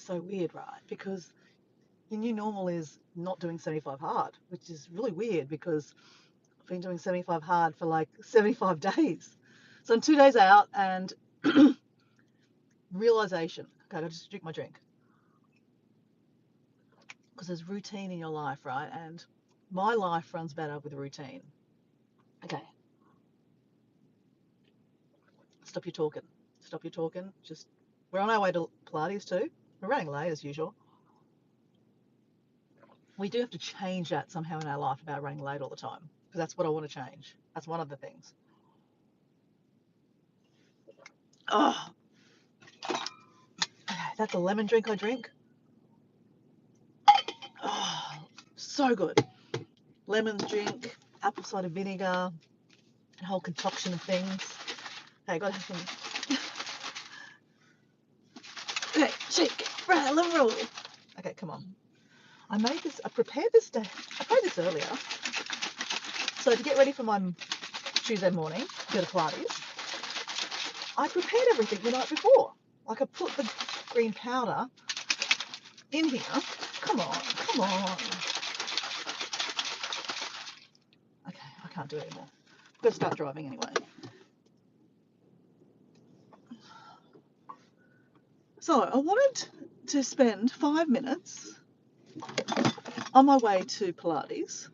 so weird, right? Because your new normal is not doing 75 hard, which is really weird because I've been doing 75 hard for like 75 days. So I'm 2 days out, and realization. Okay, I gotta just drink my drink. Because there's routine in your life, right? And my life runs better with routine. Okay, stop your talking. Stop your talking. Just, we're on our way to Pilates too. We're running late as usual. We do have to change that somehow in our life about running late all the time, because that's what I want to change. That's one of the things. Oh, that's a lemon drink I drink. Oh, so good. Lemon drink, apple cider vinegar, a whole concoction of things. Hey, got to have some. Okay, shake, rattle and roll. Okay, come on. I prepared this day. I prepared this earlier. So to get ready for my Tuesday morning, to go to Pilates, I prepared everything the night before. Like, I put the green powder in here. Come on, come on. Okay, I can't do it anymore. I've got to start driving anyway. So I wanted to spend 5 minutes on my way to Pilates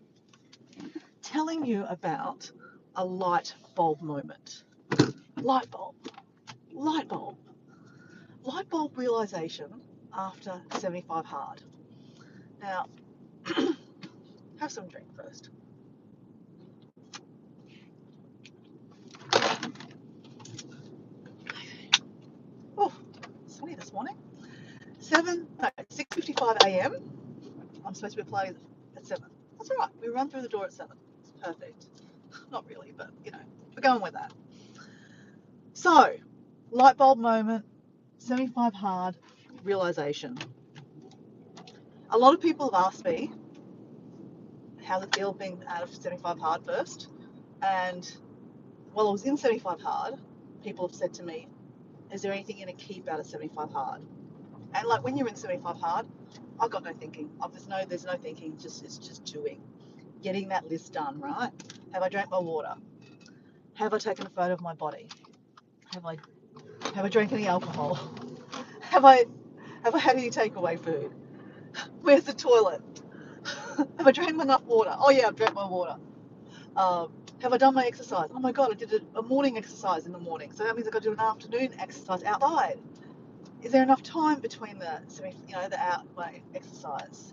telling you about a light bulb moment. Light bulb. Light bulb. Light bulb realization after 75 hard. Now, have some drink first. Oh, sunny this morning. 6:55 a.m. I'm supposed to be Pilates at 7. That's all right. We run through the door at 7. It's perfect. Not really, but we're going with that. So, light bulb moment, 75 hard realization. A lot of people have asked me how's it feel being out of 75 hard first, and while I was in 75 hard, people have said to me, is there anything you're going to keep out of 75 hard? And like, when you're in 75 hard, I've got no thinking. There's no thinking. It's just doing, getting that list done. Right? Have I drank my water? Have I taken a photo of my body? Have I drank any alcohol? Have I had any takeaway food? Where's the toilet? Have I drank enough water? Oh yeah, I've drank my water. Have I done my exercise? Oh my god, I did a morning exercise in the morning, so that means I've got to do an afternoon exercise outside. Is there enough time between the out my exercise?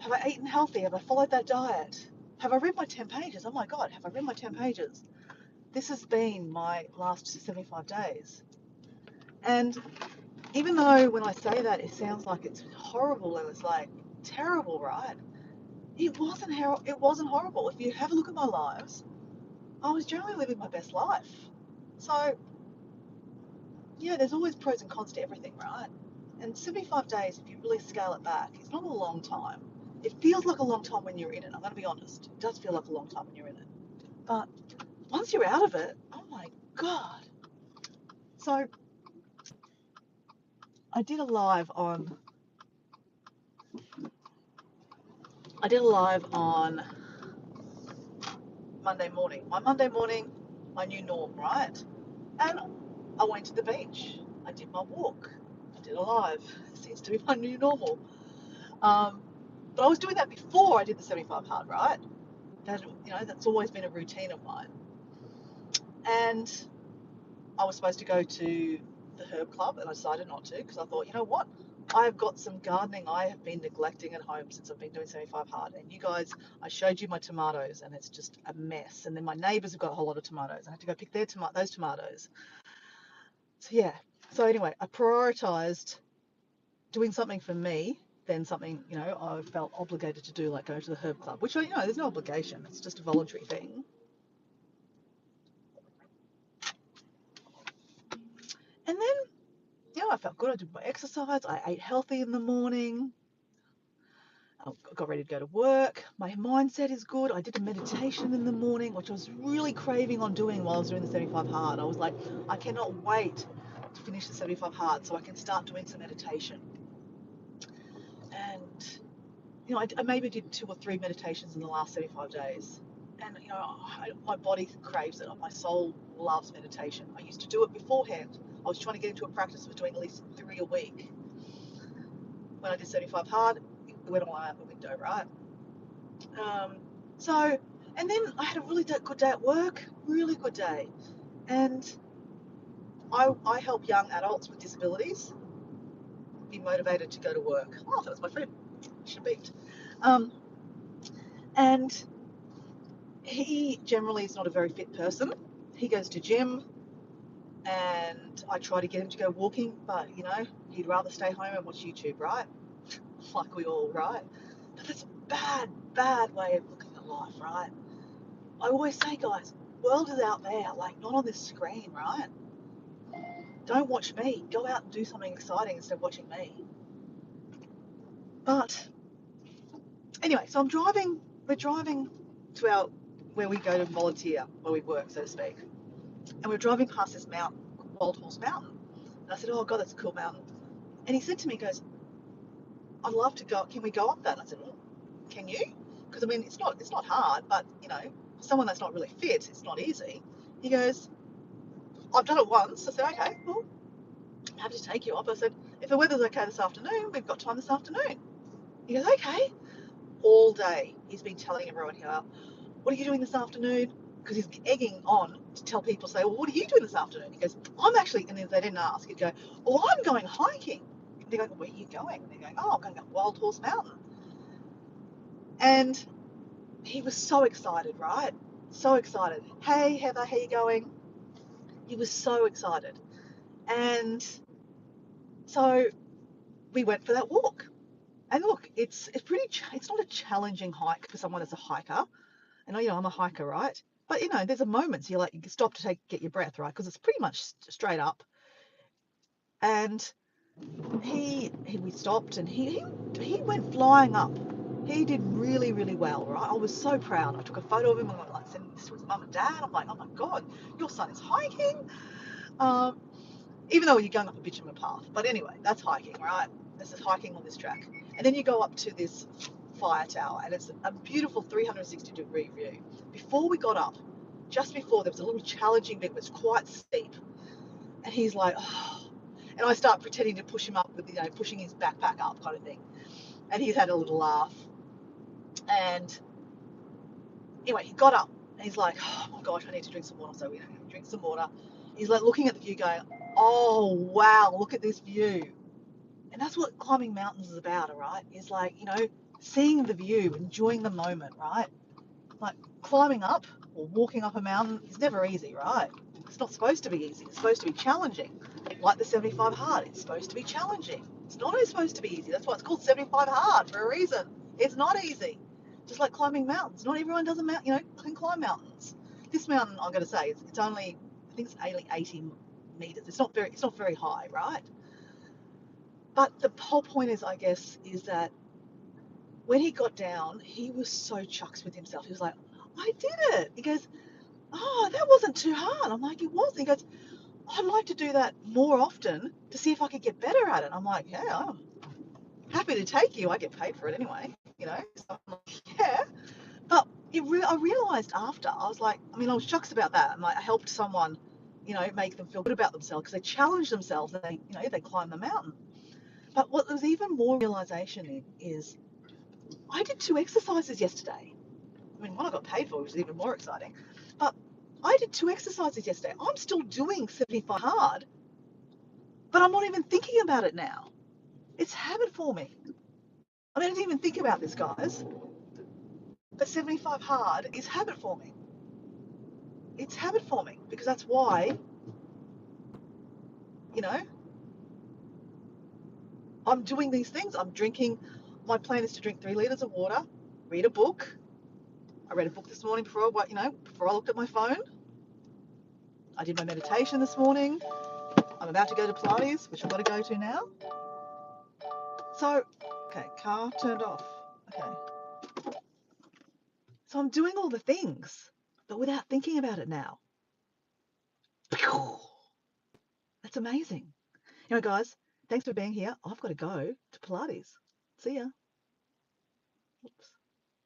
Have I eaten healthy? Have I followed that diet? Have I read my 10 pages? Oh my god, have I read my 10 pages? This has been my last 75 days. And even though when I say that, it sounds like it's horrible and it's like terrible, right? It wasn't horrible. If you have a look at my lives, I was generally living my best life. So, yeah, there's always pros and cons to everything, right? And 75 days, if you really scale it back, it's not a long time. It feels like a long time when you're in it. I'm going to be honest. It does feel like a long time when you're in it. But once you're out of it, oh my God. So I did a live on Monday morning. My Monday morning, my new norm, right? And I went to the beach. I did my walk. I did a live. It seems to be my new normal. But I was doing that before I did the 75 hard, right? That's always been a routine of mine. And I was supposed to go to the herb club, and I decided not to because I thought, you know what? I have got some gardening I have been neglecting at home since I've been doing 75 hard. And you guys, I showed you my tomatoes, and it's just a mess. And then my neighbours have got a whole lot of tomatoes. I had to go pick those tomatoes. So yeah. So anyway, I prioritised doing something for me than something I felt obligated to do, like go to the herb club, which there's no obligation. It's just a voluntary thing. And then I felt good. I did my exercise. I ate healthy in the morning. I got ready to go to work. My mindset is good. I did a meditation in the morning, which I was really craving on doing while I was doing the 75 hard. I was like, I cannot wait to finish the 75 hard so I can start doing some meditation. And, I maybe did 2 or 3 meditations in the last 75 days. And, my body craves it. My soul loves meditation. I used to do it beforehand. I was trying to get into a practice of doing at least 3 a week. When I did 75 hard, it went all out the window, right? And then I had a really good day at work, really good day. And I help young adults with disabilities be motivated to go to work. Oh, that was my friend. She beeped. And he generally is not a very fit person. He goes to gym, and I try to get him to go walking, but he'd rather stay home and watch YouTube, right? Like we all, right? But that's a bad way of looking at life, right? I always say, guys, world is out there, like not on this screen, right? Don't watch me. Go out and do something exciting instead of watching me. But anyway, so we're driving to where we go to volunteer, where we work, so to speak. And we're driving past this mountain, Wild Horse Mountain. And I said, oh God, that's a cool mountain. And he said to me, he goes, I'd love to go, can we go up that? And I said, well, can you? Because it's not hard, but for someone that's not really fit, it's not easy. He goes, I've done it once. I said, okay, well, I'm happy to take you up. I said, if the weather's okay this afternoon, we've got time this afternoon. He goes, okay. All day he's been telling everyone here, what are you doing this afternoon? Because he's egging on to tell people, say, well, what are you doing this afternoon? He goes, I'm actually, and if they didn't ask, he'd go, oh, I'm going hiking. And they go, where are you going? And they're going, oh, I'm going up Wild Horse Mountain. And he was so excited, right? So excited. Hey, Heather, how you going? He was so excited. And so we went for that walk. And look, it's not a challenging hike for someone that's a hiker. And I'm a hiker, right? But there's a moment so you stop to get your breath, right? Because it's pretty much straight up. And we stopped, and he went flying up. He did really, really well, right? I was so proud. I took a photo of him and I sent this to his mum and dad. I'm like, oh my God, your son is hiking. Even though you're going up a bitumen path. But anyway, that's hiking, right? This is hiking on this track. And then you go up to this fire tower, and it's a beautiful 360-degree view. Before we got up, just before, there was a little challenging bit, it was quite steep. And he's like, oh. And I start pretending to push him up with, pushing his backpack up kind of thing. And he's had a little laugh. And anyway, he got up, and he's like, oh my gosh, I need to drink some water. So we drink some water. He's like looking at the view going, oh, wow, look at this view. And that's what climbing mountains is about, all right? Is like, seeing the view, enjoying the moment, right? Like climbing up or walking up a mountain is never easy, right? It's not supposed to be easy. It's supposed to be challenging. Like the 75 hard, it's supposed to be challenging. It's not always supposed to be easy. That's why it's called 75 hard, for a reason. It's not easy. Just like climbing mountains. Not everyone does can climb mountains. This mountain, I'm going to say, it's only, I think it's only 80 meters. It's not very high, right? But the whole point is, I guess, is that when he got down, he was so chucks with himself. He was like, I did it. He goes, oh, that wasn't too hard. I'm like, it wasn't. He goes, I'd like to do that more often to see if I could get better at it. I'm like, yeah, I'm happy to take you. I get paid for it anyway, So I'm like, yeah. But I realised after, I was like, I was chucks about that. And I helped someone, make them feel good about themselves because they challenged themselves and they climbed the mountain. But what was even more realisation is I did 2 exercises yesterday. One I got paid for, which is even more exciting. But I did 2 exercises yesterday. I'm still doing 75 hard, but I'm not even thinking about it now. It's habit forming. I didn't even think about this, guys. But 75 hard is habit forming. It's habit forming because that's why, I'm doing these things. I'm drinking. My plan is to drink 3 liters of water, read a book. I read a book this morning before I looked at my phone. I did my meditation this morning. I'm about to go to Pilates, which I've got to go to now. So, okay, car turned off. Okay. So I'm doing all the things, but without thinking about it now. That's It's amazing. Guys, thanks for being here. I've got to go to Pilates. See ya. Oops.